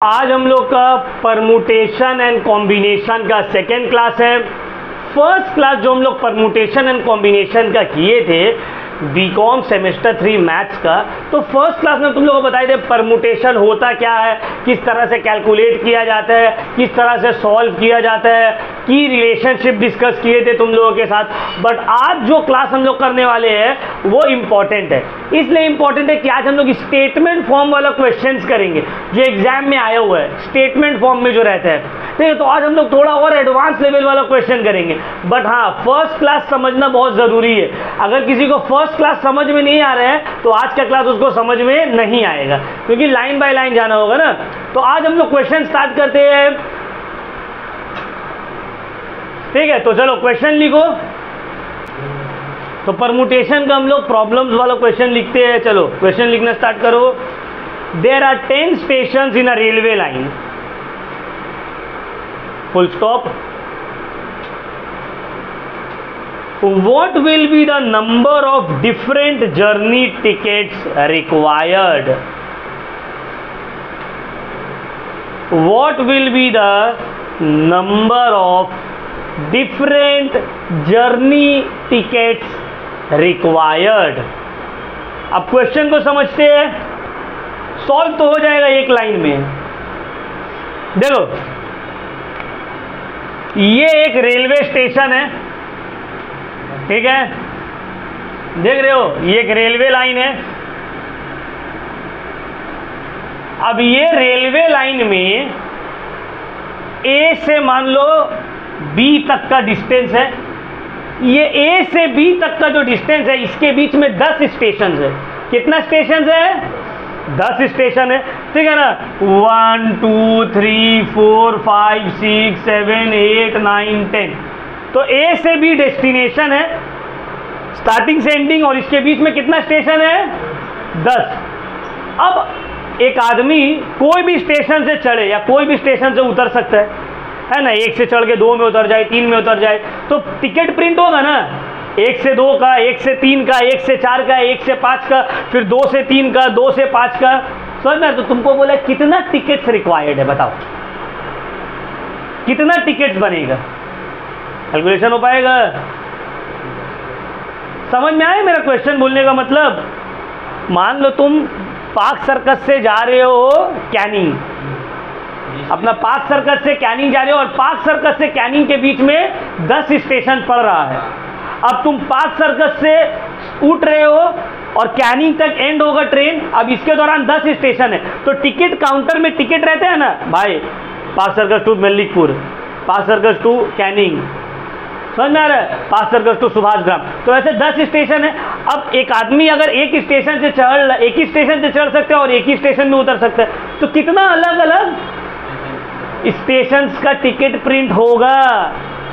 आज हम लोग का परमुटेशन एंड कॉम्बिनेशन का सेकेंड क्लास है। फर्स्ट क्लास जो हम लोग परमुटेशन एंड कॉम्बिनेशन का किए थे बीकॉम सेमेस्टर 3 मैथ्स का, तो फर्स्ट क्लास में तुम लोगों को बताए थे परमुटेशन होता क्या है, किस तरह से कैलकुलेट किया जाता है, किस तरह से सॉल्व किया जाता है, की रिलेशनशिप डिस्कस किए थे तुम लोगों के साथ। बट आज जो क्लास हम लोग करने वाले हैं वो इम्पॉर्टेंट है। इसलिए इम्पॉर्टेंट है कि आज हम लोग स्टेटमेंट फॉर्म वाला क्वेश्चंस करेंगे जो एग्जाम में आया हुआ है, स्टेटमेंट फॉर्म में जो रहता है। ठीक है, तो आज हम लोग थोड़ा और एडवांस लेवल वाला क्वेश्चन करेंगे। बट हाँ, फर्स्ट क्लास समझना बहुत ज़रूरी है। अगर किसी को फर्स्ट क्लास समझ में नहीं आ रहा है तो आज का क्लास उसको समझ में नहीं आएगा, क्योंकि लाइन बाय लाइन जाना होगा ना। तो आज हम लोग क्वेश्चन स्टार्ट करते हैं। ठीक है, तो चलो क्वेश्चन लिखो। तो परमुटेशन का हम लोग प्रॉब्लम्स वाला क्वेश्चन लिखते हैं। चलो क्वेश्चन लिखना स्टार्ट करो। There are 10 stations in a railway line, full stop. What will be the number of different journey tickets required? What will be the number of different journey tickets required? अब question को समझते हैं, solve तो हो जाएगा एक line में। देखो, ये एक रेलवे स्टेशन है, ठीक है, देख रहे हो, ये एक रेलवे लाइन है। अब ये रेलवे लाइन में ए से मान लो बी तक का डिस्टेंस है। ये ए से बी तक का जो डिस्टेंस है, इसके बीच में 10 स्टेशन है। कितना स्टेशन है? 10 स्टेशन है, ठीक है ना। 1 2 3 4 5 6 7 8 9 10। तो ए से बी डेस्टिनेशन है, स्टार्टिंग से एंडिंग, और इसके बीच में कितना स्टेशन है? 10। अब एक आदमी कोई भी स्टेशन से चढ़े या कोई भी स्टेशन से उतर सकता है ना। 1 से चढ़ के 2 में उतर जाए, 3 में उतर जाए, तो टिकट प्रिंट होगा ना। 1 से 2 का, 1 से 3 का, 1 से 4 का, 1 से 5 का, फिर 2 से 3 का, 2 से 5 का। समझ में? तो तुमको बोला कितना टिकट्स रिक्वायर्ड है, बताओ कितना टिकट्स बनेगा, कैलकुलेशन हो पाएगा? समझ में आया मेरा क्वेश्चन बोलने का मतलब? मान लो तुम पार्क सर्कस से जा रहे हो कैनिंग, अपना पार्क सर्कस से कैनिंग जा रहे हो, और पार्क सर्कस से कैनिंग के बीच में 10 स्टेशन पड़ रहा है। अब तुम पार्क सर्कस से उठ रहे हो और कैनिंग तक एंड होगा ट्रेन। अब इसके दौरान 10 स्टेशन है, तो टिकट काउंटर में टिकट रहते हैं ना भाई, पार्क सर्कस टू मल्लिकपुर, पार्क सर्कस टू कैनिंग, समझ में आ रहा है, पार्क सर्कस टू सुभाष ग्राम। तो ऐसे 10 स्टेशन है। अब एक आदमी अगर एक ही स्टेशन से चढ़ सकता है और एक ही स्टेशन में उतर सकता है, तो कितना अलग अलग स्टेशन का टिकट प्रिंट होगा,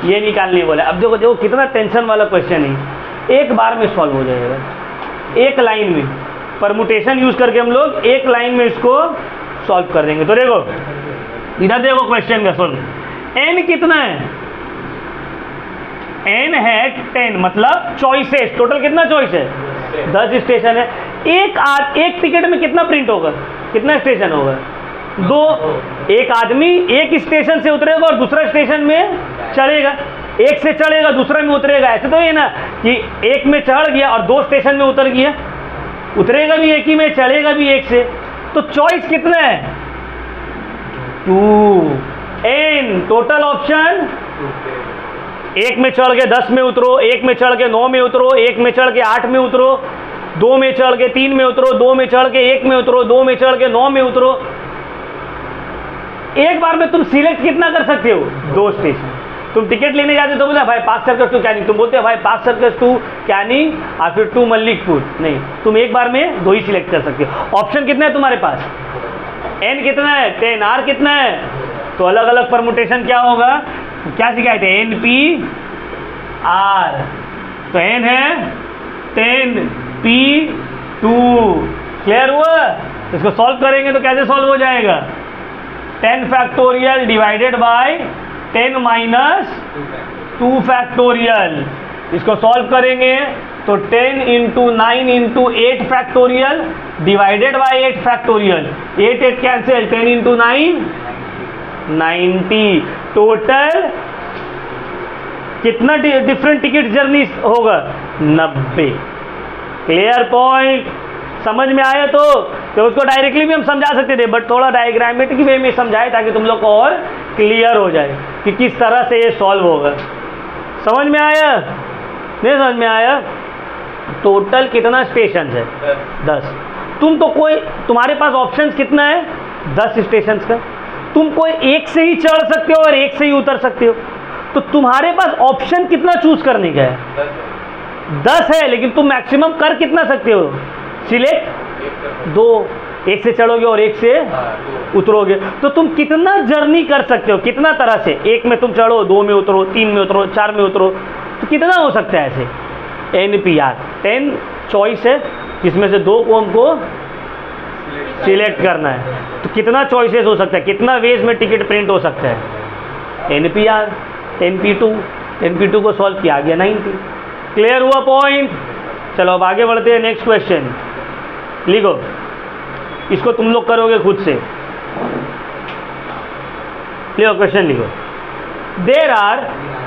ये निकालने बोला। अब देखो कितना टेंशन वाला क्वेश्चन है, एक बार में सॉल्व हो जाएगा, एक लाइन में। परमुटेशन यूज करके हम लोग एक लाइन में इसको सॉल्व कर देंगे। तो देखो इधर देखो क्वेश्चन का सुन, एन कितना है? एन है 10, मतलब चॉइसेस। टोटल कितना चॉइस है? 10 स्टेशन है। एक टिकट में कितना प्रिंट होगा, कितना स्टेशन होगा? 2। एक आदमी एक स्टेशन से उतरेगा और दूसरा स्टेशन में चढ़ेगा, एक से चढ़ेगा दूसरा में उतरेगा। ऐसे तो ये ना कि एक में चढ़ गया और 2 स्टेशन में उतर गया, उतरेगा भी एक ही में, चढ़ेगा भी एक से। तो चॉइस कितना है? 2। एन टोटल ऑप्शन, एक में चढ़ के 10 में उतरो, एक में चढ़ के 9 में उतरो, एक में चढ़ के 8 में उतरो, 2 में चढ़ के 3 में उतरो, 2 में चढ़ के 1 में उतरो, 2 में चढ़ के 9 में उतरो। एक बार में तुम सिलेक्ट कितना कर सकते हो? 2 स्टेशन। तुम टिकट लेने जाते हो तो बोला भाई पार्क सर्कस टू कैनिंग, तुम बोलते हो भाई पार्क सर्कस टू कैनिंग और फिर टू मल्लिकपुर। नहीं, तुम एक बार में 2 ही सिलेक्ट कर सकते हो। ऑप्शन कितना है तुम्हारे पास? एन कितना है? 10। आर कितना है? तो अलग अलग परमुटेशन क्या होगा, क्या सिखाए थे? N P R. तो एन है 10 पी 2। क्लियर हुआ? इसको सॉल्व करेंगे तो कैसे सॉल्व हो जाएगा? 10 factorial divided by 10 minus 2 factorial. इसको सॉल्व करेंगे तो 10 into 9 into 8 factorial divided by 8 factorial, 8 8 cancel, 10 into 9 90। Total कितना डिफरेंट टिकट जर्नी होगा? 90। Clear point? समझ में आया? तो उसको डायरेक्टली भी हम समझा सकते थे, बट थोड़ा डायग्रामेटिक वे में समझाए ताकि तुम लोग को और क्लियर हो जाए कि किस तरह से ये सॉल्व होगा। समझ में आया? नहीं समझ में आया? टोटल कितना स्टेशन है? 10। तुम तो कोई, तुम्हारे पास ऑप्शंस कितना है? 10 स्टेशन का। तुम कोई एक से ही चढ़ सकते हो और एक से ही उतर सकते हो, तो तुम्हारे पास ऑप्शन कितना चूज करने का है? 10 है, लेकिन तुम मैक्सिमम कर कितना सकते हो? सिलेक्ट 2, एक से चढ़ोगे और एक से उतरोगे, तो तुम कितना जर्नी कर सकते हो, कितना तरह से? एक में तुम चढ़ो, 2 में उतरो, 3 में उतरो, 4 में उतरो, तो कितना हो सकता है ऐसे? NPR 10 चॉइस है, जिसमें से 2 को हमको सिलेक्ट करना है, तो कितना चॉइसेस हो सकता है, कितना वेज में टिकट प्रिंट हो सकता है? NPR 10P2 को सॉल्व किया गया 90। क्लियर हुआ पॉइंट? चलो अब आगे बढ़ते हैं। नेक्स्ट क्वेश्चन लिखो, इसको तुम लोग करोगे खुद से। लिखो क्वेश्चन लिखो। There are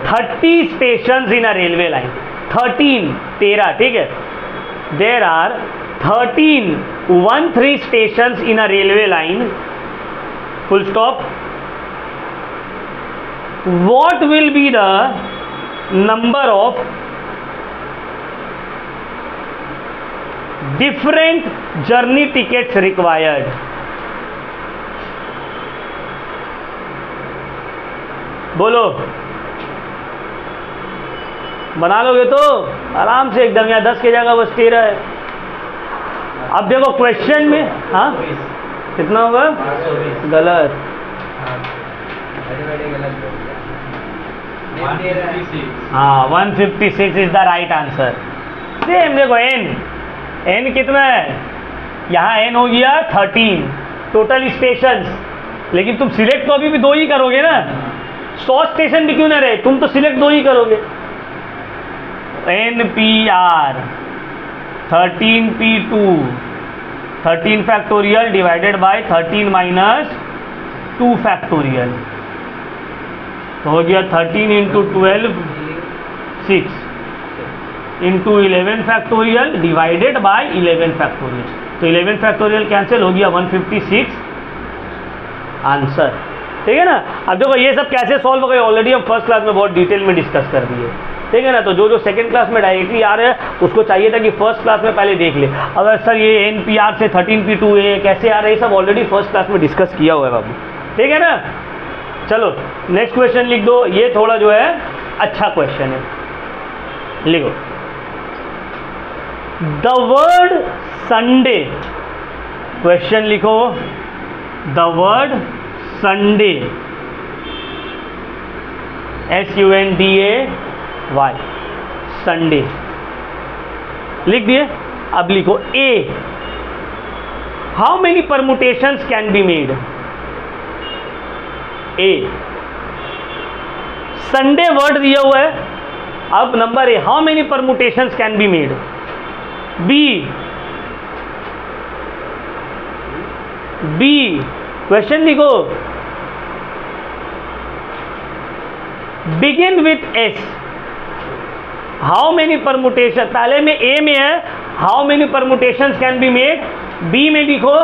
30 station in a railway line. 13 ठीक है। There are 13 station in a railway line, full stop. What will be the number of different journey tickets required? बोलो, बना लोगे तो आराम से एकदम, यहाँ 10 की जगह बस 13 है। अब देखो क्वेश्चन में, हाँ कितना होगा? गलत, हाँ 156 is the right answer. Same देखो, एन कितना है? यहाँ एन हो गया 13 टोटल स्टेशन, लेकिन तुम सिलेक्ट तो अभी भी 2 ही करोगे ना। 100 स्टेशन भी क्यों ना रहे, तुम तो सिलेक्ट 2 ही करोगे। NPR 13P2 13 factorial divided by 13 minus 2 factorial, तो हो गया 13 into 12 6 into 11 factorial divided by 11 factorial, तो 11 फैक्टोरियल कैंसिल हो गया, 156 आंसर। ठीक है ना? अब देखो ये सब कैसे सॉल्व हो गए, ऑलरेडी हम फर्स्ट क्लास में बहुत डिटेल में डिस्कस कर दिए। ठीक है ना? तो जो सेकंड क्लास में डायरेक्टली आ रहे हैं उसको चाहिए था कि फर्स्ट क्लास में पहले देख ले। अगर सर ये NPR से 13P2 कैसे आ रहे हैं, सब ऑलरेडी फर्स्ट क्लास में डिस्कस किया हुआ है बाबू। ठीक है ना? चलो नेक्स्ट क्वेश्चन लिख दो। ये थोड़ा जो है अच्छा क्वेश्चन है, लिखो। द वर्ड संडे, क्वेश्चन लिखो। The word Sunday, SUNDAY, Sunday लिख दिए। अब लिखो A, how many permutations can be made? A, Sunday word दिया हुआ है। अब number A, how many permutations can be made? B, question लिखो। Begin with S, how many permutation, पहले में A में है how many permutations can be made, B में लिखो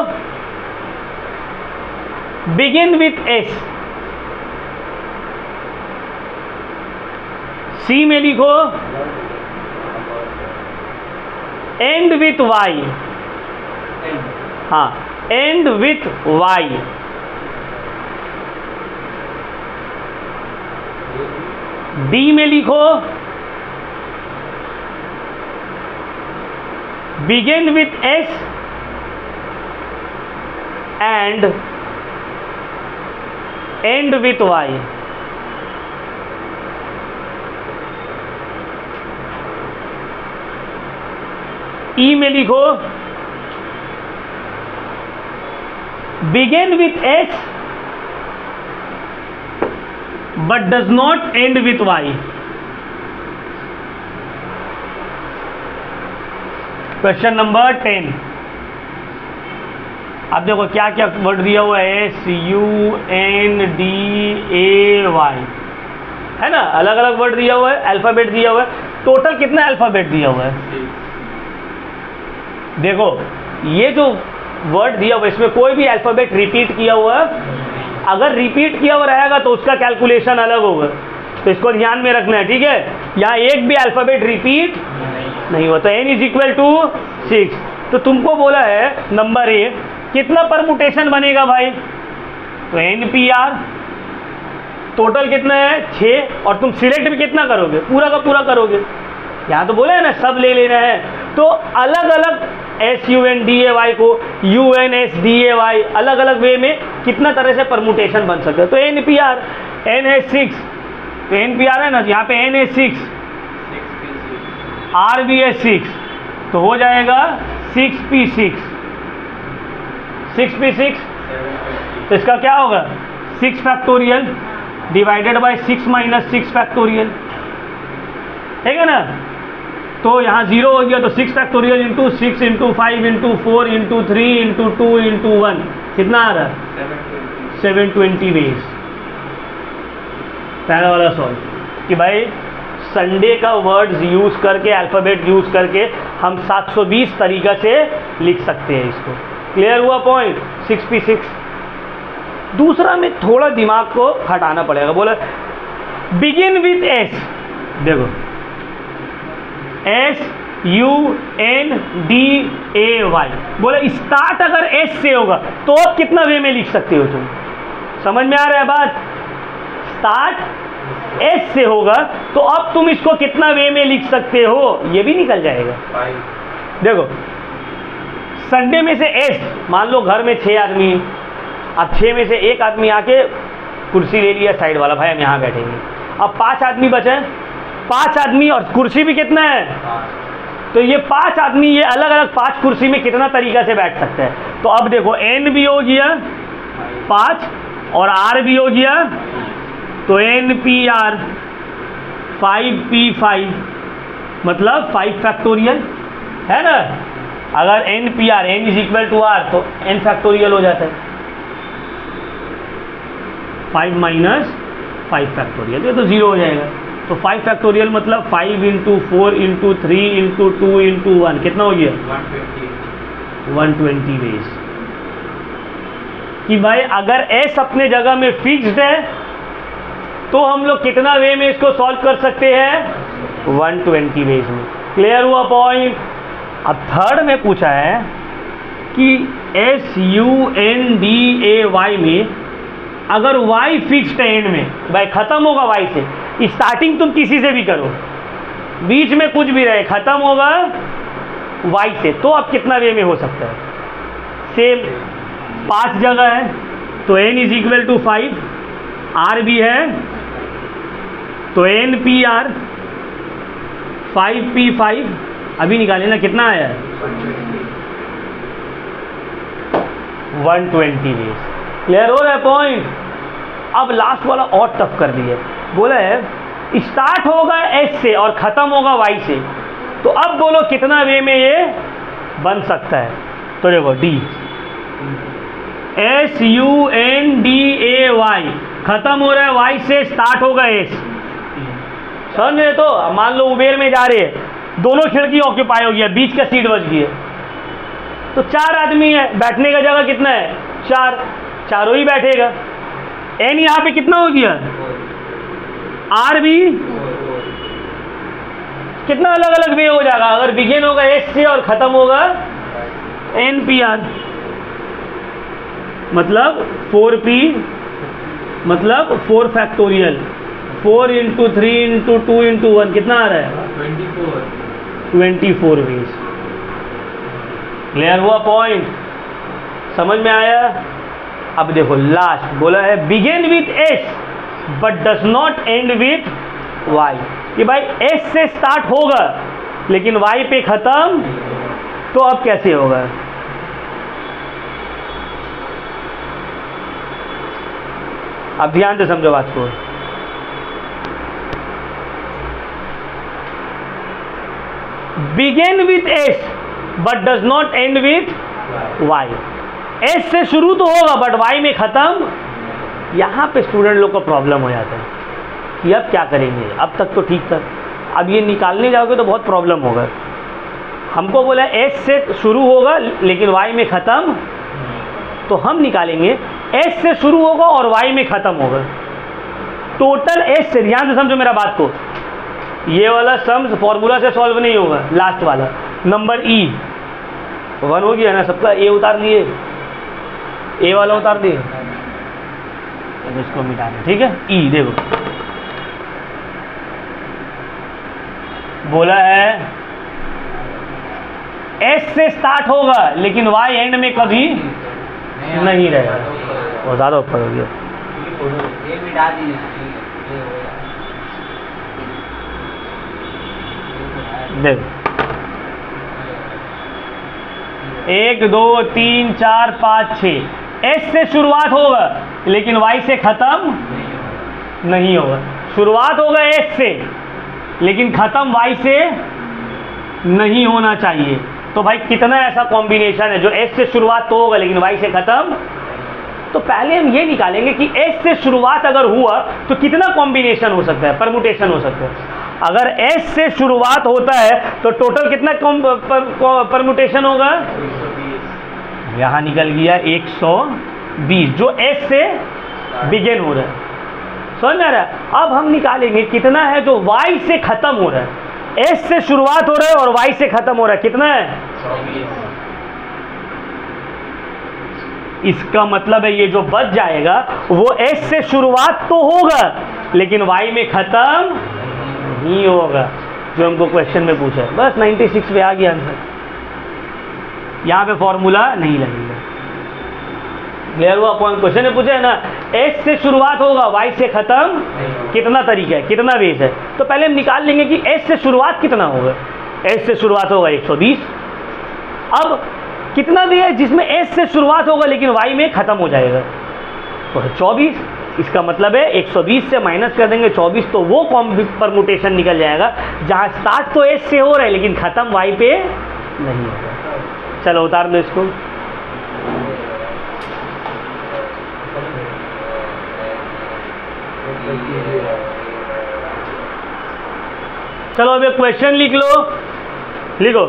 बिगिन विथ S, C में लिखो एंड विथ Y, हाँ एंड विथ Y, D में लिखो begin with S and and with Y, E में लिखो begin with S but does not end with Y, question number 10। अब देखो क्या क्या वर्ड दिया हुआ है, SUNDAY, है ना, अलग अलग वर्ड दिया हुआ है, अल्फ़ाबेट दिया हुआ है। टोटल कितना अल्फ़ाबेट दिया हुआ है? देखो ये जो वर्ड दिया हुआ है इसमें कोई भी अल्फ़ाबेट रिपीट किया हुआ है, अगर रिपीट किया हुआ रहेगा तो उसका कैलकुलेशन अलग होगा, तो इसको ध्यान में रखना है, ठीक है। यहाँ एक भी अल्फ़ाबेट रिपीट नहीं हुआ, तो n इज इक्वल टू 6। तो तुमको बोला है नंबर ए कितना परमुटेशन बनेगा भाई, तो NPR टोटल कितना है 6, और तुम सिलेक्ट भी कितना करोगे, पूरा का पूरा करोगे। यहाँ तो बोला है ना सब ले लेना है, तो अलग अलग SUNDAY को UNSDAY अलग अलग वे में कितना तरह से परमुटेशन बन सकता है। तो NPR, N है 6, तो NPR है ना, यहाँ पे N है 6, R भी है 6, तो हो जाएगा 6P6, 6P6, तो इसका क्या होगा 6 factorial divided by 6 minus 6 factorial, ठीक है ना। तो यहाँ 0 हो गया, तो 6 factorial into 6 into 5 into 4 into 3 into 2 into 1 कितना आ रहा है 720 वेज। पहला वाला सॉल्व कि भाई संडे का वर्ड्स यूज़ करके, अल्फ़ाबेट यूज़ करके हम 720 तरीक़ा से लिख सकते हैं इसको। क्लियर हुआ पॉइंट 6P6। दूसरा में थोड़ा दिमाग को हटाना पड़ेगा, बोला बिगिन विथ S, देखो SUNDAY, बोले स्टार्ट अगर S से होगा तो अब कितना वे में लिख सकते हो तुम, समझ में आ रहा है बात। स्टार्ट S से होगा तो अब तुम इसको कितना वे में लिख सकते हो, ये भी निकल जाएगा। देखो संडे में से S, मान लो घर में 6 आदमी, अब 6 में से एक आदमी आके कुर्सी ले लिया साइड वाला, भाई हम यहाँ बैठेंगे। अब 5 आदमी बचे, 5 आदमी और कुर्सी भी कितना है, तो ये 5 आदमी ये अलग अलग 5 कुर्सी में कितना तरीका से बैठ सकते हैं। तो अब देखो N भी हो गया 5 और R भी हो गया, तो NPR 5P5 मतलब 5 फैक्टोरियल, है ना। अगर NPR N is equal to R तो N फैक्टोरियल हो जाता है, 5 माइनस 5 फैक्टोरियल, ये तो 0 हो जाएगा। तो 5 फैक्टोरियल मतलब 5 इंटू 4 इंटू 3 इंटू 2 इंटू 1 कितना हो गया 120 वेज। कि भाई अगर S अपने जगह में फिक्स्ड है तो हम लोग कितना वे में इसको सॉल्व कर सकते हैं 120 वेज में। क्लियर हुआ पॉइंट। अब थर्ड में पूछा है कि SUNDAY में अगर Y फिक्स्ड है एंड में, भाई खत्म होगा Y से, स्टार्टिंग तुम किसी से भी करो, बीच में कुछ भी रहे, खत्म होगा Y से, तो अब कितना वे में हो सकता है। सेम 5 जगह है तो N is equal to 5, R भी है तो NPR 5P5 अभी निकाले ना कितना आया 120 वेज। क्लियर हो रहा है पॉइंट। अब लास्ट वाला और टफ कर दिया, बोला है स्टार्ट होगा S से और ख़त्म होगा Y से, तो अब बोलो कितना वे में ये बन सकता है। तो देखो D SUNDAY ख़त्म हो रहा है Y से, स्टार्ट होगा S, समझ रहे। तो मान लो उबेर में जा रहे हैं, दोनों खिड़की ऑक्यूपाई हो गया, बीच का सीट बच गया, तो 4 आदमी है, बैठने का जगह कितना है 4, चारों ही बैठेगा। N यहाँ पे कितना हो गया, R भी कितना अलग अलग वे हो जाएगा, अगर बिगिन होगा S से और ख़त्म होगा NPR, मतलब 4P मतलब 4 फैक्टोरियल, 4 इंटू 3 इंटू 2 इंटू 1 कितना आ रहा है 24 वेज। क्लियर हुआ पॉइंट, समझ में आया। अब देखो लास्ट बोला है begin with S but does not end with Y, कि भाई S से स्टार्ट होगा लेकिन Y पे ख़त्म, तो अब कैसे होगा। अब ध्यान से समझो बात को। Begin with S but does not end with Y. S से शुरू तो होगा बट वाई में खत्म। यहाँ पे स्टूडेंट लोग को प्रॉब्लम हो जाता है कि अब क्या करेंगे, अब तक तो ठीक था, अब ये निकालने जाओगे तो बहुत प्रॉब्लम होगा। हमको बोला एस से शुरू होगा लेकिन वाई में ख़त्म, तो हम निकालेंगे एस से शुरू होगा और वाई में ख़त्म होगा। टोटल एस से, ध्यान से समझो मेरा बात को, ये वाला सम्स फॉर्मूला से सॉल्व नहीं होगा, लास्ट वाला नंबर ई 1 हो गया ना, सबका ए उतार दिए, ए वाला उतार दिए, अब इसको मिटा दें, ठीक है। ई देखो बोला है एस से स्टार्ट होगा लेकिन वाई एंड में कभी नहीं रहेगा, वो ज़्यादा ऊपर हो गया। देखो 1 2 3 4 5 6, एस से शुरुआत होगा लेकिन वाई से खत्म नहीं होगा। शुरुआत होगा एस से लेकिन खत्म वाई से नहीं होना चाहिए। तो भाई कितना ऐसा कॉम्बिनेशन है जो एस से शुरुआत तो होगा लेकिन वाई से खत्म। तो पहले हम ये निकालेंगे कि एस से शुरुआत अगर हुआ तो कितना कॉम्बिनेशन हो सकता है, परमुटेशन हो सकता है। अगर एस से शुरुआत होता है तो टोटल कितना परमुटेशन होगा, यहाँ निकल गया 120 जो एस से बिगिन हो रहा है, समझ में आ रहा है। अब हम निकालेंगे कितना है जो वाई से खत्म हो रहा है। एस से शुरुआत हो रहा है और वाई से खत्म हो रहा है, कितना है 24। इसका मतलब है ये जो बच जाएगा वो एस से शुरुआत तो होगा लेकिन वाई में खत्म नहीं होगा, जो हमको क्वेश्चन में पूछा है। बस 96 पे आ गया आंसर, यहाँ पे फॉर्मूला नहीं लगेगा। क्लियर हुआ पॉइंट? क्वेश्चन में पूछा है ना एस से शुरुआत होगा वाई से खत्म, कितना तरीका है, कितना बेस है। तो पहले हम निकाल लेंगे कि एस से शुरुआत कितना होगा। एस से शुरुआत होगा 120। अब कितना भी है जिसमें एस से शुरुआत होगा लेकिन वाई में खत्म हो जाएगा, तो है 24। इसका मतलब है 120 से माइनस कर देंगे 24, तो वो परमुटेशन निकल जाएगा जहाँ स्टार्ट तो एस से हो रहा है लेकिन खत्म वाई पे नहीं होगा। चलो उतार लो इसको। चलो अब एक क्वेश्चन लिख लो, लिखो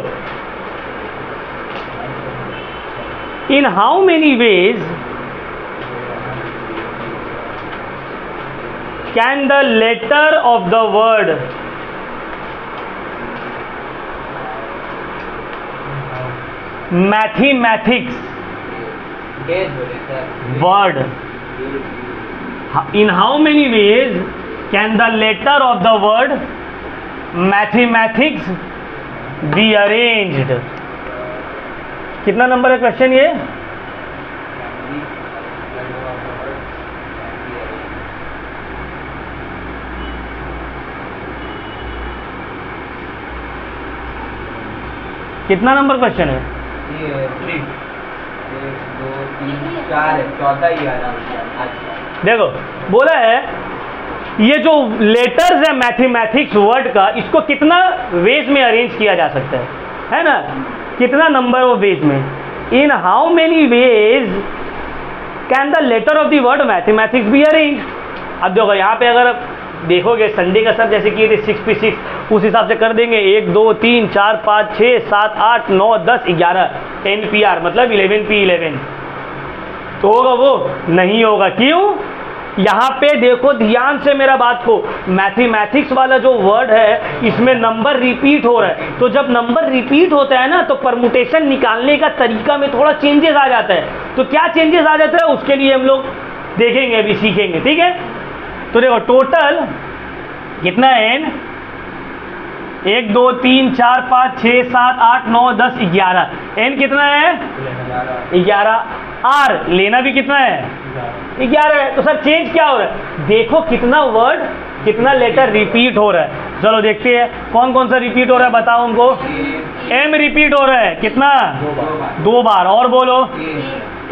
in how many ways can the letter of the word mathematics word, in how many ways can the letter of the word mathematics be arranged? कितना नंबर है क्वेश्चन ये? कितना नंबर क्वेश्चन है? 1 2 3 4 है, 14 ही आ रहा है। देखो बोला है ये जो लेटर्स है मैथमेटिक्स वर्ड का, इसको कितना वेज में अरेंज किया जा सकता है ना, कितना नंबर ऑफ वेज में। In how many ways can the letter of the word mathematics be arrange. अब देखो यहाँ पे अगर देखोगे संडे का सब जैसे किए थे 6 उस हिसाब से कर देंगे। 1 2 3 4 5 6 7 8 9 10 11 NPR मतलब 11P11 तो होगा वो नहीं होगा। क्यों? यहाँ पे देखो ध्यान से मेरा बात को, मैथमेटिक्स वाला जो वर्ड है इसमें नंबर रिपीट हो रहा है, तो जब नंबर रिपीट होता है ना तो परमुटेशन निकालने का तरीका में थोड़ा चेंजेस आ जाता है। तो क्या चेंजेस आ जाता है उसके लिए हम लोग देखेंगे, अभी सीखेंगे, ठीक है। तो देखो टोटल कितना है n 1 2 3 4 5 6 7 8 9 10 11 n कितना है 11। R लेना भी कितना है 11 है। तो सर चेंज क्या हो रहा है? देखो कितना वर्ड कितना लेटर रिपीट हो रहा है। चलो देखते हैं कौन कौन सा रिपीट हो रहा है, बताओ हमको। M रिपीट हो रहा है कितना 2 बार, और बोलो।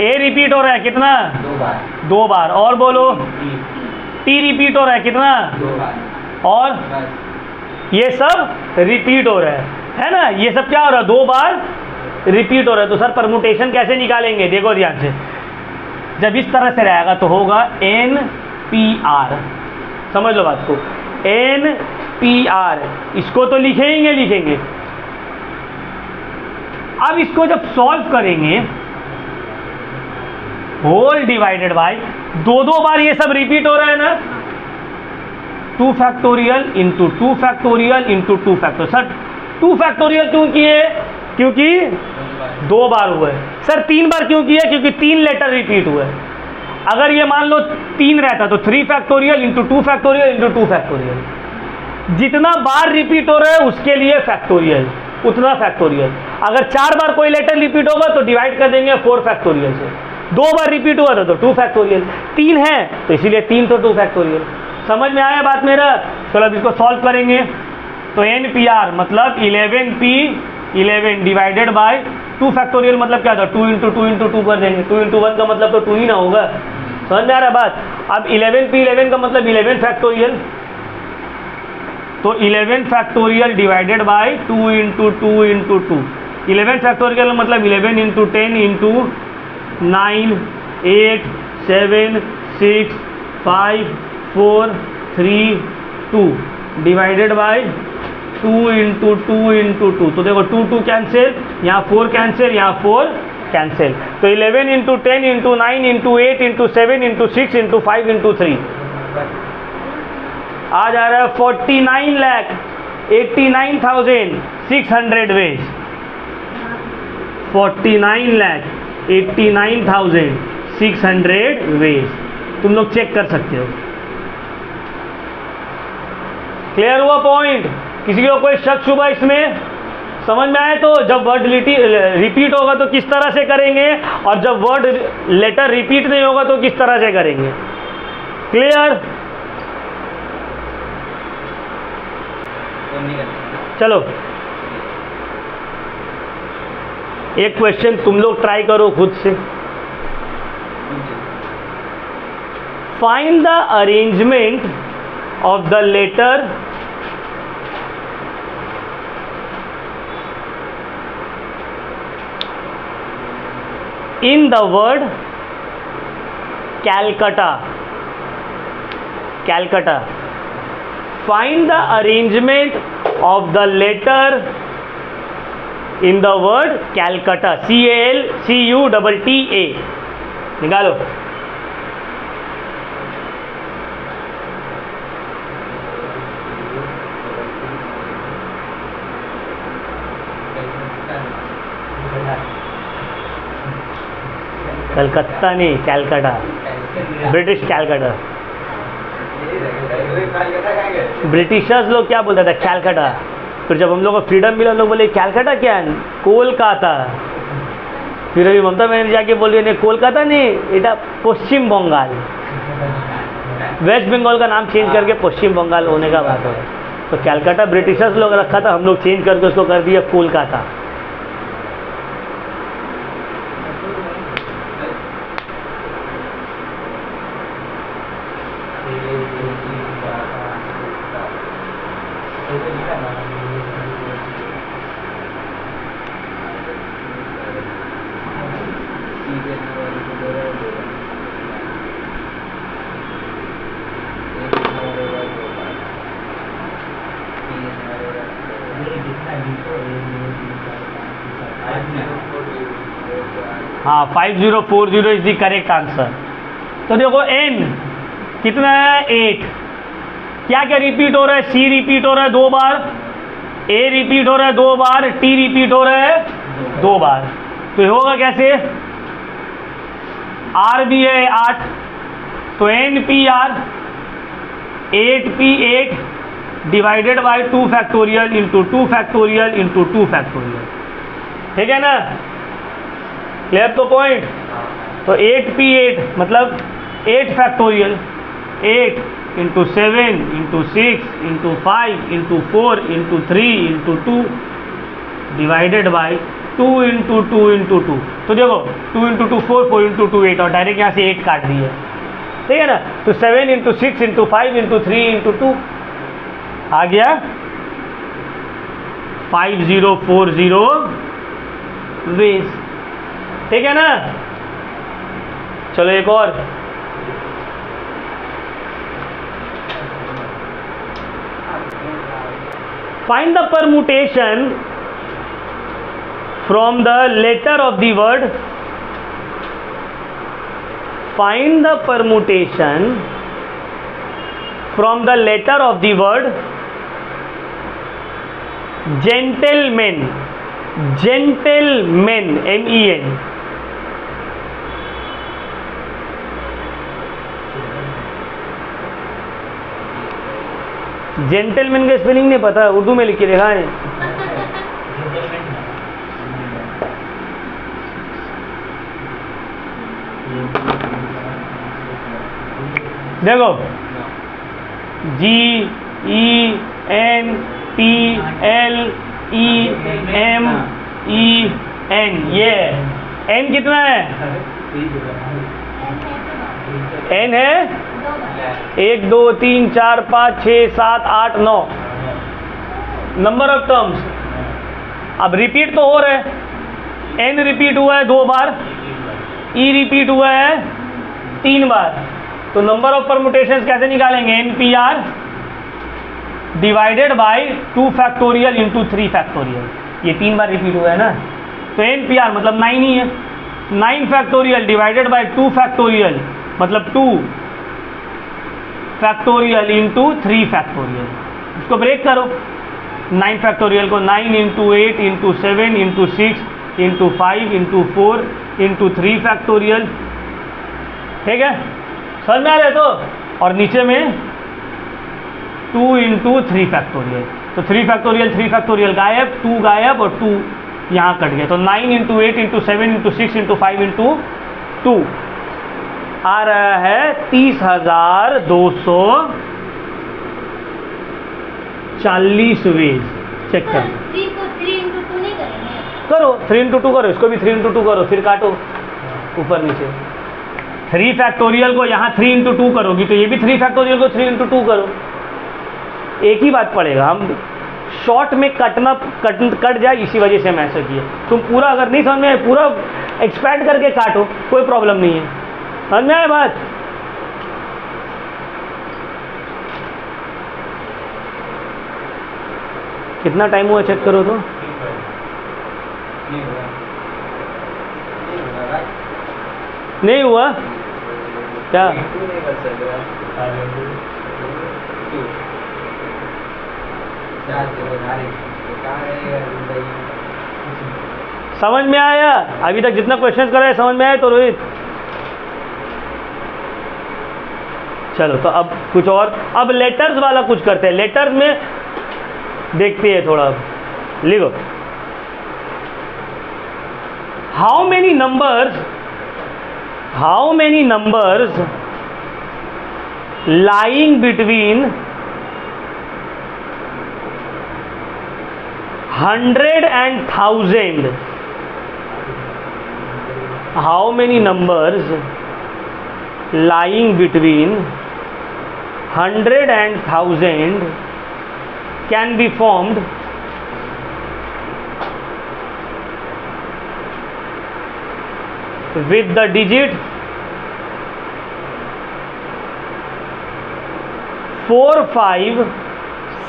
A रिपीट हो रहा है कितना 2 बार, और बोलो। T रिपीट हो रहा है कितना 2 बार, और ये सब रिपीट हो रहा है ना। ये सब क्या हो रहा है 2 बार रिपीट हो रहा है। तो सर परमुटेशन कैसे निकालेंगे, देखो ध्यान से, जब इस तरह से रहेगा तो होगा NPR, समझ लो बात को, NPR, इसको तो लिखेंगे। अब इसको जब सॉल्व करेंगे, होल डिवाइडेड बाय, दो बार ये सब रिपीट हो रहा है ना, 2 factorial into 2 factorial into 2 factorial. Sir 2 factorial क्यों किए, क्योंकि 2 बार हुए। सर 3 बार क्यों किए, क्योंकि 3 लेटर रिपीट हुए। अगर ये मान लो 3 रहता तो 3 factorial into 2 factorial into 2 factorial. जितना बार रिपीट हो रहा है उसके लिए फैक्टोरियल, उतना फैक्टोरियल। अगर 4 बार कोई लेटर रिपीट होगा तो डिवाइड कर देंगे 4 फैक्टोरियल से। 2 बार रिपीट हुआ था तो 2 फैक्टोरियल, 3 है तो इसीलिए 3 तो 2 फैक्टोरियल। समझ में आया बात मेरा? चलो अब इसको सॉल्व करेंगे। तो NPR मतलब 11 डिवाइडेड बाय 2 फैक्टोरियल मतलब क्या था, 2 इंटू 2 इंटू 2 कर देंगे। 2 इंटू 1 का मतलब तो 2 ही ना होगा। समझ में आ रहा बात? अब 11 का मतलब 11 फैक्टोरियल, तो 11 factorial divided by 2 into 2 into 2। 11 factorial मतलब 11 into 10 into 9 8 7 6 5 4 3 2 divided by 2 into 2 into 2। तो देखो 2 2 कैंसिल, यहाँ 4 कैंसिल, यहाँ 4 कैंसिल। तो 11 into 10 into 9 into 8 into 7 into 6 into 5 into 3 आ जा रहा है 49,89,600 वेज। 49,89,600 वेज तुम लोग चेक कर सकते हो। क्लियर हुआ पॉइंट? किसी को कोई शक शुबा इसमें? समझ में आए? तो जब वर्ड रिपीट होगा तो किस तरह से करेंगे, और जब वर्ड लेटर रिपीट नहीं होगा तो किस तरह से करेंगे। क्लियर? चलो एक क्वेश्चन तुम लोग ट्राई करो खुद से। Find the arrangement of the letter in the word Calcutta. Find the arrangement of the letter in the word Calcutta. CALCUTTA. निकालो। कलकत्ता नहीं, कैलकाटा, ब्रिटिश कैलकाटा। ब्रिटिशर्स लोग क्या बोलते थे, कैलकाटा। फिर जब हम लोग को फ्रीडम मिला, लोग बोले कैलकाटा क्या है, कोलकाता। फिर अभी ममता बनर्जी जाके बोल रही है कोलकाता नहीं, এটা पश्चिम बंगाल। वेस्ट बंगाल का नाम चेंज करके पश्चिम बंगाल होने का बात है। तो कैलकाटा ब्रिटिशर्स लोग रखा था, हम लोग चेंज करके उसको कर दिया कोलकाता। हाँ 5040 इज द करेक्ट आंसर। तो देखो n कितना है, 8। क्या क्या रिपीट हो रहा है, C रिपीट हो रहा है 2 बार, A रिपीट हो रहा है 2 बार, T रिपीट हो रहा है 2 बार। तो ये होगा कैसे, R भी है 8, तो NPR 8P8 divided by 2 factorial into 2 factorial into 2 factorial. ठीक है ना? क्लियर तो पॉइंट? तो 8P8 मतलब 8 factorial, 8 into 7 into 6 into 5 into 4 into 3 into 2 divided by 2 into 2 into 2। तो देखो 2 इंटू 2 4, 4 इंटू 2 8, और डायरेक्ट यहाँ से 8 काट दिया। ठीक है ना? तो 7 इंटू 6 इंटू 5 इंटू 3 इंटू 2 आ गया 5040 वेज। ठीक है ना? चलो एक और। Find the permutation from the letter of the word. Find the permutation from the letter of the word gentleman. Gentleman, MEN। Gentleman का स्पेलिंग नहीं पता, उर्दू में लिख के देखा है। देखो, GENTLEMEN, ये N कितना है? N है 1 2 3 4 5 6 7 8 9 नंबर ऑफ टर्म्स। अब रिपीट तो हो रहे, N रिपीट हुआ है 2 बार, E रिपीट हुआ है 3 बार। तो नंबर ऑफ परमुटेशंस कैसे निकालेंगे? NPR divided by 2 factorial into 3 factorial. ये 3 बार रिपीट हुआ है ना, तो NPR मतलब 9 ही है। 9 फैक्टोरियल डिवाइडेड बाय 2 फैक्टोरियल मतलब 2 फैक्टोरियल इंटू 3 फैक्टोरियल। इसको ब्रेक करो। 9 फैक्टोरियल को 9 into 8 into 7 into 6 into 5 into 4 into 3 factorial. ठीक है, समझ में आ रहा है? तो और नीचे में 2 इंटू 3 फैक्टोरियल। तो 3 फैक्टोरियल गायब, 2 गायब और 2 यहाँ कट गया। तो 9 into 8 into 7 into 6 into 5 into 2 आ रहा है 30,240 वेज। चेक कर, 3 को 3 इंटू 2 नहीं करेंगे? करो 3 इंटू 2 करो, इसको भी 3 इंटू 2 करो, फिर काटो ऊपर नीचे। 3 फैक्टोरियल को यहाँ 3 इंटू 2 करोगी तो ये भी 3 फैक्टोरियल को 3 इंटू 2 करो, एक ही बात पड़ेगा। हम शॉर्ट में कट जाए, इसी वजह से हम ऐसा किए। तुम पूरा अगर नहीं समझ में आए, पूरा एक्सपैंड करके काटो, कोई प्रॉब्लम नहीं है। समझ में आए बात? कितना टाइम हुआ चेक करो तो। नहीं हुआ क्या? समझ में आया? अभी तक जितना क्वेश्चन कर रहे हैं समझ में आया तो रोहित? चलो तो अब कुछ और, अब लेटर्स वाला कुछ करते हैं। लेटर्स में देखते हैं थोड़ा, लिखो। How many numbers lying between 100 and 1000? How many numbers lying between 100 and 1000 can be formed with the digit 4 5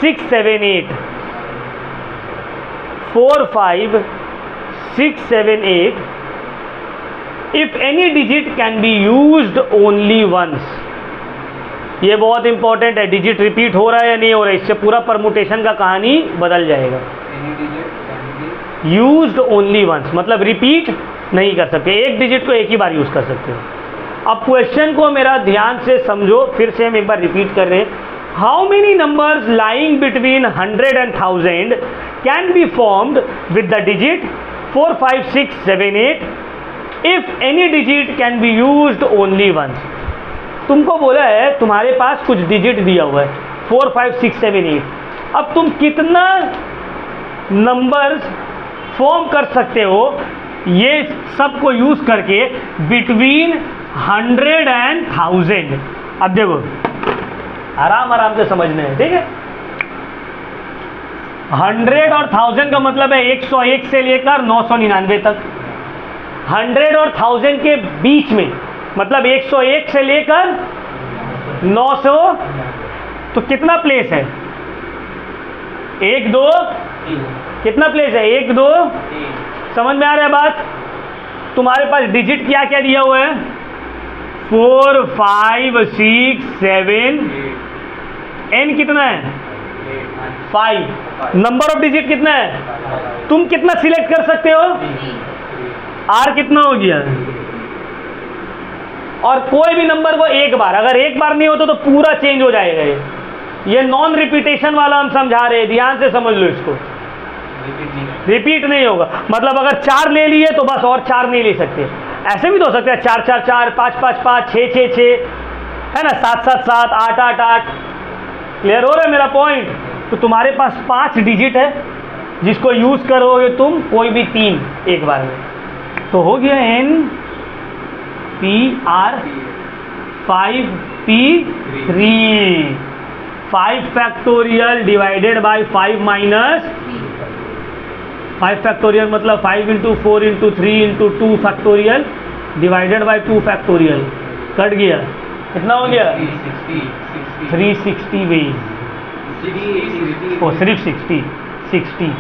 6 7 8? 4 5 6 7 8 if any digit can be used only once। ये बहुत इंपॉर्टेंट है, डिजिट रिपीट हो रहा है या नहीं हो रहा है, इससे पूरा परमुटेशन का कहानी बदल जाएगा। यूज्ड ओनली वंस मतलब रिपीट नहीं कर सकते, एक डिजिट को एक ही बार यूज कर सकते हो। अब क्वेश्चन को मेरा ध्यान से समझो, फिर से हम एक बार रिपीट कर रहे हैं। How many numbers lying between 100 and 1000 can be formed with the digit 4 5 6 7 8 if any digit can be used only once. तुमको बोला है तुम्हारे पास कुछ डिजिट दिया हुआ है 4 5 6 7 8। अब तुम कितना नंबर्स फॉर्म कर सकते हो ये सब को यूज करके बिटवीन 100 and 1000। अब देखो आराम आराम से समझना है, ठीक है? 100 और 1000 का मतलब है 101 से लेकर 999 तक। 100 और 1000 के बीच में मतलब 101 से लेकर 900, तो कितना प्लेस है? 1 2, कितना प्लेस है? 1 2, समझ में आ रहा है बात? तुम्हारे पास डिजिट क्या क्या दिया हुआ है? 4 5 6 7, n कितना है? 5। नंबर ऑफ डिजिट कितना है? तुम कितना सिलेक्ट कर सकते हो? r कितना हो गया? और कोई भी नंबर को एक बार, अगर एक बार नहीं होता तो पूरा चेंज हो जाएगा। ये नॉन रिपीटेशन वाला हम समझा रहे हैं, ध्यान से समझ लो इसको। रिपीट नहीं होगा, मतलब अगर 4 ले लिए तो बस और 4 नहीं ले सकते। ऐसे भी तो हो सकता है 4 4 4, 5 5 5, 6 6 6, है ना, 7 7 7, 8 8 8। क्लियर हो रहा है मेरा पॉइंट? तो तुम्हारे पास 5 डिजिट है जिसको यूज करोगे तुम कोई भी 3 एक बार में, तो हो गया n p r 5 p 3। 5 factorial divided by 5 minus 5 factorial मतलब 5 into 4 into 3 into 2 factorial divided by 2 factorial. Cut गया, कितना हो गया? 360 वेज। ओ सिर्फ 60।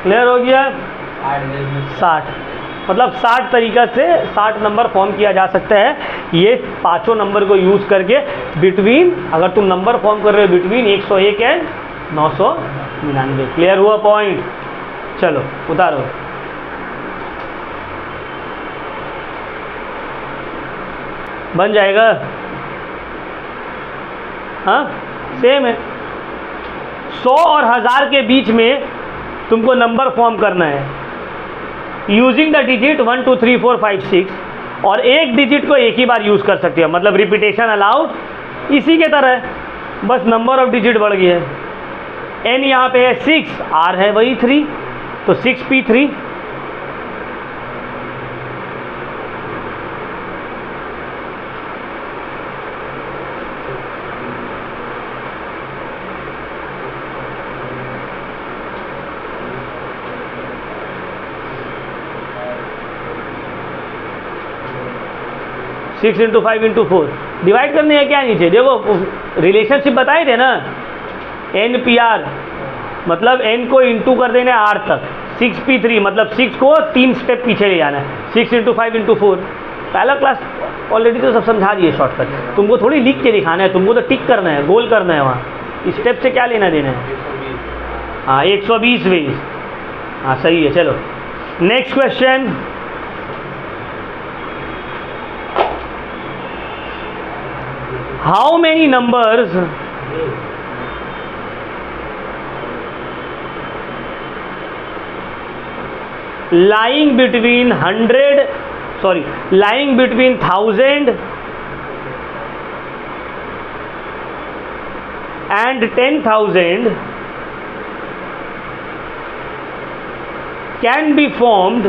क्लियर हो गया? 60 मतलब 60 तरीका से 60 नंबर फॉर्म किया जा सकता है। ये पांचों नंबर को यूज करके बिटवीन, अगर तुम नंबर फॉर्म कर रहे हो बिटवीन 101 एंड 999। क्लियर हुआ पॉइंट? चलो उतारो। बन जाएगा? हाँ सेम है। 100 और 1000 के बीच में तुमको नंबर फॉर्म करना है यूजिंग द डिजिट 1 2 3 4 5 6, और एक डिजिट को एक ही बार यूज कर सकते हो, मतलब रिपीटेशन अलाउड। इसी के तरह बस नंबर ऑफ डिजिट बढ़ गया है। n यहाँ पे है 6, r है वही 3, तो 6p3। Six into 5 into 4 divide करने हैं क्या नीचे? देखो रिलेशनशिप बताए थे ना, n p r मतलब n को इंटू कर देना है r तक, 6p3 मतलब 6 को 3 स्टेप पीछे ले जाना है। 6 इंटू 5 इंटू 4 पहला क्लास ऑलरेडी तो सब समझा दिए शॉर्टकट। तुमको थोड़ी लिख के दिखाना है, तुमको तो टिक करना है, गोल करना है। वहाँ स्टेप से क्या लेना देना है? हाँ 120 वेज। हाँ सही है। चलो next question. How many numbers lying between 1000 and 10,000 can be formed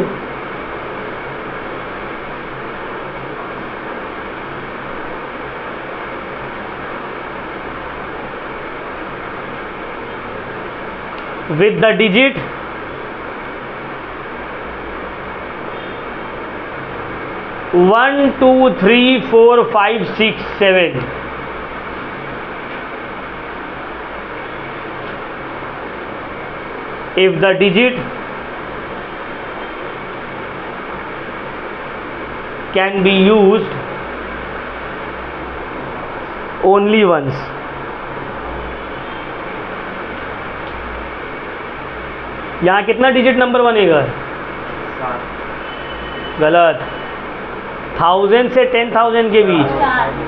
with the digit 1 2 3 4 5 6 7। if the digit can be used only once। यहाँ कितना डिजिट नंबर बनेगा? गलत। 1000 से 10,000 के बीच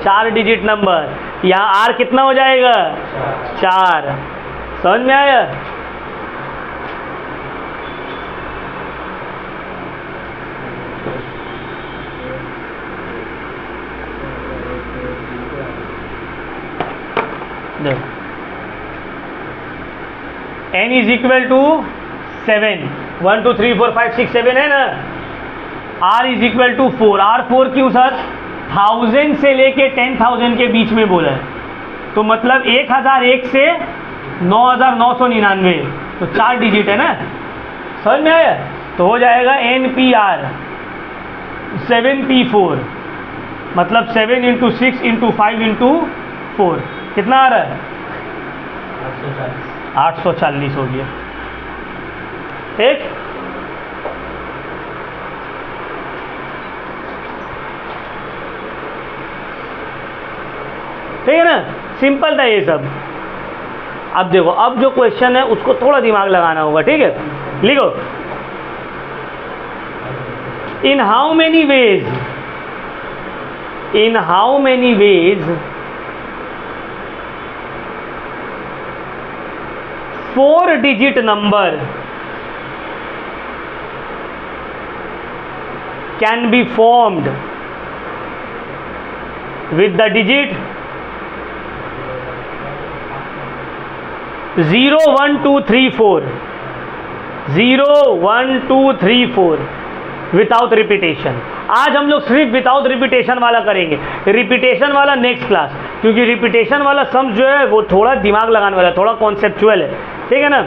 4 डिजिट नंबर। यहाँ r कितना हो जाएगा? 4। समझ में आया? n is equal to 7। 1 2 3 4 5 6 7 है ना। r is equal to 4। r 4 क्यों सर? 1000 से लेके 10,000 के बीच में बोला है, तो मतलब 1001 से 9,999, तो 4 डिजिट है ना, समझ में आया? तो हो जाएगा NPR 7P4, मतलब 7 × 6 × 5 × 4 कितना आ रहा है? 840 हो गया। ठीक, ठीक है ना, सिंपल था ये सब। अब देखो, अब जो क्वेश्चन है उसको थोड़ा दिमाग लगाना होगा, ठीक है? लिखो, in how many veg, in how many veg 4 digit number can be formed with the digit 0, 1, 2, 3, 4, 0, 1, 2, 3, 4 without repetition. आज हम लोग सिर्फ विदाउट रिपीटेशन वाला करेंगे, रिपीटेशन वाला नेक्स्ट क्लास, क्योंकि रिपीटेशन वाला सम जो है वो थोड़ा दिमाग लगाने वाला है, थोड़ा कॉन्सेप्चुअल है, ठीक है ना?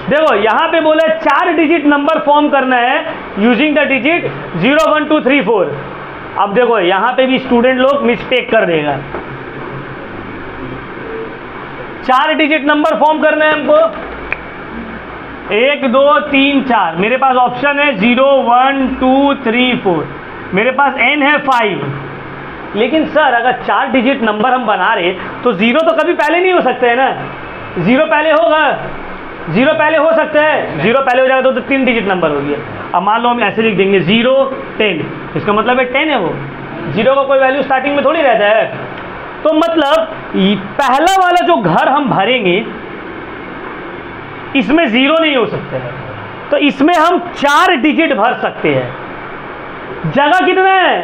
देखो यहाँ पे बोला 4 डिजिट नंबर फॉर्म करना है यूजिंग द डिजिट 0, 1, 2, 3, 4। अब देखो यहाँ पे भी स्टूडेंट लोग मिस्टेक कर देगा। 4 डिजिट नंबर फॉर्म करना है हमको, 1, 2, 3, 4। मेरे पास ऑप्शन है 0, 1, 2, 3, 4, मेरे पास n है 5। लेकिन सर अगर 4 डिजिट नंबर हम बना रहे तो 0 तो कभी पहले नहीं हो सकता है ना, 0 पहले होगा, 0 पहले हो सकता है, 0 पहले हो जाएगा तो 3 डिजिट नंबर हो गया। अब मान लो हम ऐसे लिख देंगे 0, 10, इसका मतलब है 10 है वो, 0 का कोई वैल्यू स्टार्टिंग में थोड़ी रहता है। तो मतलब पहला वाला जो घर हम भरेंगे इसमें 0 नहीं हो सकता है, तो इसमें हम 4 डिजिट भर सकते हैं। जगह कितना है?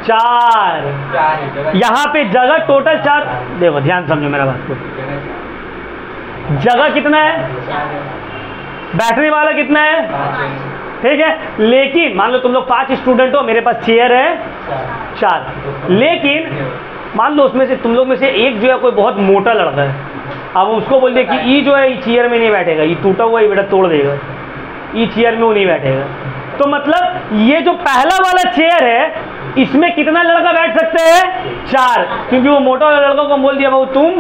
4। यहाँ पे जगह टोटल 4, देखो ध्यान समझो मेरा बात को, जगह कितना है, बैठने वाला कितना है, ठीक है? लेकिन मान लो तुम लोग 5 स्टूडेंट हो, मेरे पास चेयर है 4, लेकिन मान लो उसमें से तुम लोग में से एक जो है कोई बहुत मोटा लड़का है, अब उसको बोल दे कि ये जो है ये चेयर में नहीं बैठेगा, ये टूटा हुआ ये बेटा तोड़ देगा, ये चेयर में वो नहीं बैठेगा। तो मतलब ये जो पहला वाला चेयर है इसमें कितना लड़का बैठ सकते हैं? 4, क्योंकि वो मोटा वाला लड़का को बोल दिया भाई तुम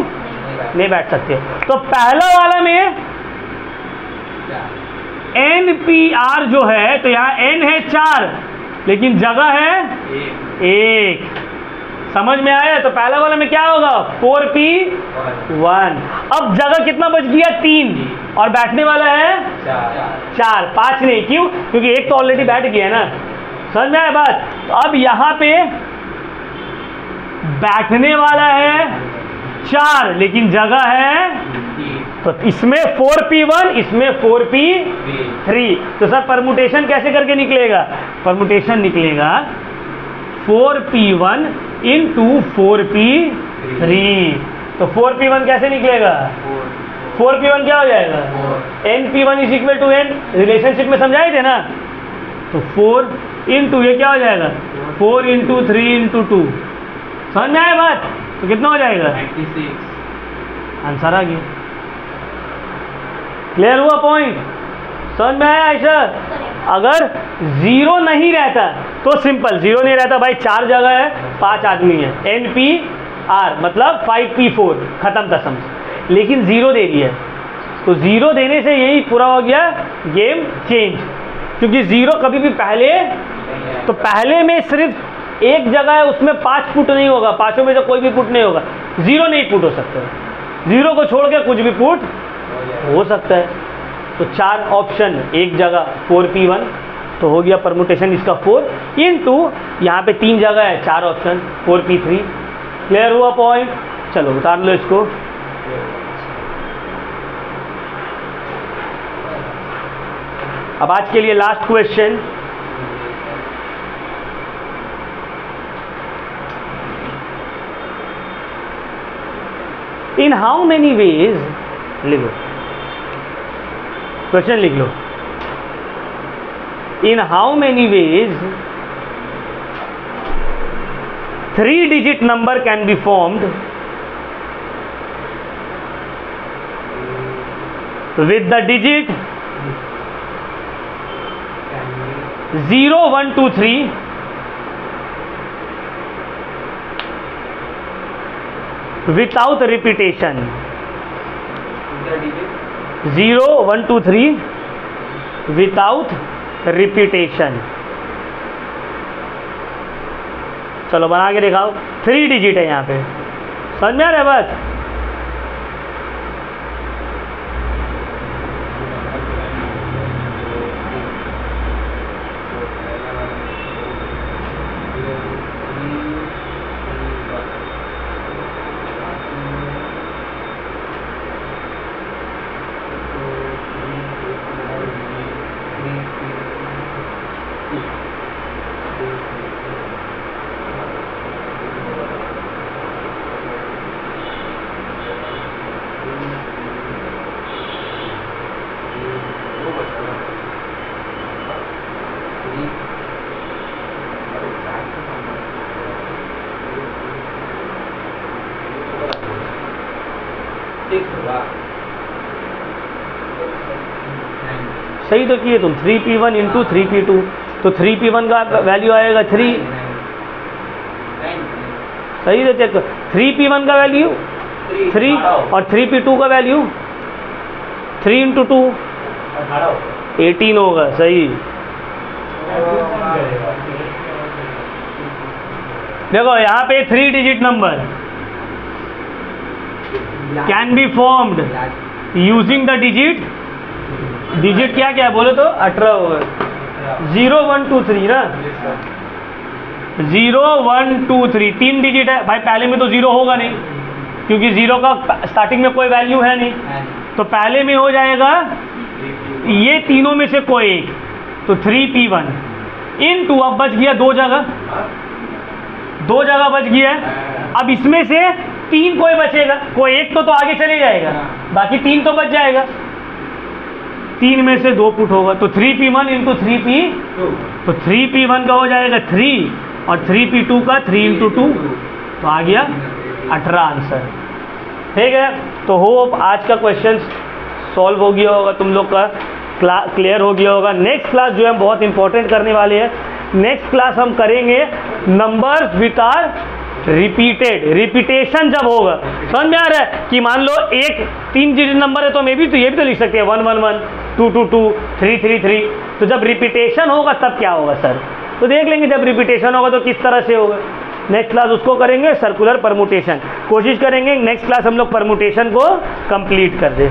नहीं बैठ सकते। तो पहला वाला में NPR जो है, तो यहाँ n है 4 लेकिन जगह है 1। समझ में आया? तो पहला वाला में क्या होगा? 4P1। अब जगह कितना बच गया? 3, और बैठने वाला है 4, 5 नहीं। क्यों? क्योंकि एक तो ऑलरेडी बैठ गया है ना। समझ में आया बात? तो अब यहाँ पे बैठने वाला है 4 लेकिन जगह है, तो इसमें 4P1, इसमें 4P3। तो सर परमुटेशन कैसे करके निकलेगा? परमुटेशन निकलेगा 4P1 इंटू 4P3। तो 4P1 कैसे निकलेगा? 4P1 क्या हो जाएगा? NP1 is equal to n, relationship में समझाए थे ना। तो 4 इंटू ये क्या हो जाएगा? 4 इंटू 3 इंटू 2। समझ में आया बात? तो कितना हो जाएगा? 96। आंसर आ गया। क्लियर हुआ पॉइंट? समझ में आया ऐसा? अगर 0 नहीं रहता तो सिंपल, 0 नहीं रहता भाई, 4 जगह है, 5 आदमी है, NPR मतलब 5P4, खत्म था समझ। लेकिन 0 दे दिया है, तो 0 देने से यही पूरा हो गया गेम चेंज। क्योंकि 0 कभी भी पहले, तो पहले में सिर्फ एक जगह है उसमें 5 पुट नहीं होगा, पांचों में से कोई भी पुट नहीं होगा, 0 नहीं पुट हो सकता। 0 को छोड़ के कुछ भी पुट हो सकता है। तो 4 ऑप्शन एक जगह 4P1, तो हो गया परमुटेशन इसका 4 इंटू यहाँ पे 3 जगह है 4 ऑप्शन 4P3। क्लियर हुआ पॉइंट? चलो उतार लो इसको। अब आज के लिए last question, in how many ways, लिखो क्वेश्चन, लिख लो। In how many ways 3 digit number can be formed with the digit 0 1 2 3 without repetition. 0 1 2 3 without repetition. चलो बना के दिखाओ। 3 डिजिट है यहाँ पे, समझ में आ रहा है बात? सही तो किए तुम। 3p1 इंटू 3p2, तो 3p1 का वैल्यू आएगा 3। सही तो चेक। 3p1 का वैल्यू 3 और 3p2 का वैल्यू 3 इंटू 2 18 होगा। सही। देखो यहाँ पे 3 digit number can be formed using the digit क्या क्या है बोले तो 18 होगा। 0 1 2 3 ना, 0 1 2 3 3 डिजिट है भाई। पहले में तो 0 होगा नहीं, क्योंकि 0 का स्टार्टिंग में कोई वैल्यू है नहीं, तो पहले में हो जाएगा ये तीनों में से कोई एक, तो 3p1 इंटू, अब बच गया 2 जगह, 2 जगह बच गया है। अब इसमें से 3 कोई बचेगा, कोई एक तो आगे चले जाएगा, बाकी 3 तो बच जाएगा। 3 में से 2 पुट होगा, तो 3p1 इंटू 3p2, तो 3p1 का हो जाएगा 3 और 3p2 का 3 इंटू 2, तो आ गया 18 आंसर। ठीक है, तो होप आज का क्वेश्चन सॉल्व हो गया होगा, तुम लोग का क्लियर हो गया होगा। नेक्स्ट क्लास जो है बहुत इंपॉर्टेंट करने वाले हैं। नेक्स्ट क्लास हम करेंगे numbers with R repeated. Repetition जब होगा, समझ में आ रहा है कि मान लो एक 3 डिजिट नंबर है तो मे भी तो ये भी तो लिख सकते हैं 1 1 1 2 2 2 3 3 3। तो जब रिपीटेशन होगा तब क्या होगा सर, तो देख लेंगे जब रिपीटेशन होगा तो किस तरह से होगा। नेक्स्ट क्लास उसको करेंगे सर्कुलर परमुटेशन। कोशिश करेंगे नेक्स्ट क्लास हम लोग परमुटेशन को कंप्लीट कर दें।